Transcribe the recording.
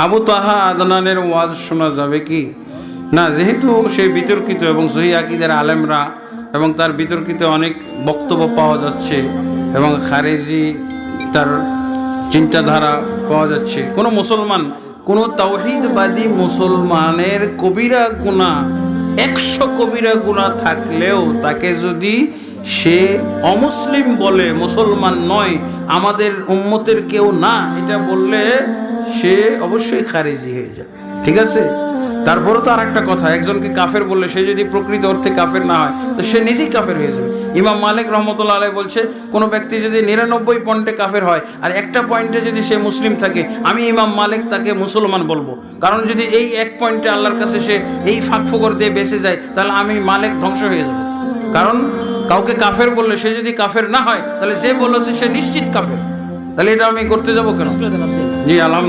আবু তাহা আদনানের ওয়াজ শোনা যাবে কি না? যেহেতু সে বিতর্কিত এবং সহিহ আকীদার আলেমরা এবং তার বিতর্কিত অনেক বক্তব্য পাওয়া যাচ্ছে এবং খারেজি তার চিন্তাধারা পাওয়া যাচ্ছে, কোনো মুসলমান, কোনো তাওহীদবাদী মুসলমানের কবিরা গুনাহ 100 কবিরা গুনাহ থাকলেও তাকে যদি সে অমুসলিম বলে, মুসলমান নয়, আমাদের উম্মতের কেউ না, এটা বললে সে অবশ্যই খারিজি হয়ে যায়। ঠিক আছে? তারপরও তো আর একটা কথা, একজনকে কাফের বললে সে যদি প্রকৃত অর্থে কাফের না হয় তো সে নিজেই কাফের হয়ে যাবে। ইমাম মালিক রহমতুল্লাহ আলাইহি বলছে, কোনো ব্যক্তি যদি 99 পয়েন্টে কাফের হয় আর একটা পয়েন্টে যদি সে মুসলিম থাকে, আমি ইমাম মালিক তাকে মুসলমান বলবো। কারণ যদি এই এক পয়েন্টে আল্লাহর কাছে সে এই ফাঁকফোকর দিয়ে বেঁচে যায়, তাহলে আমি মালিক ধ্বংস হয়ে যাব। কারণ কাউকে কাফের বললে সে যদি কাফের না হয়, তাহলে যে বলেছে সে নিশ্চিত কাফের, তাহলে এটা আমি করতে যাবো কেন? জি আলহামদুলিল্লাহ।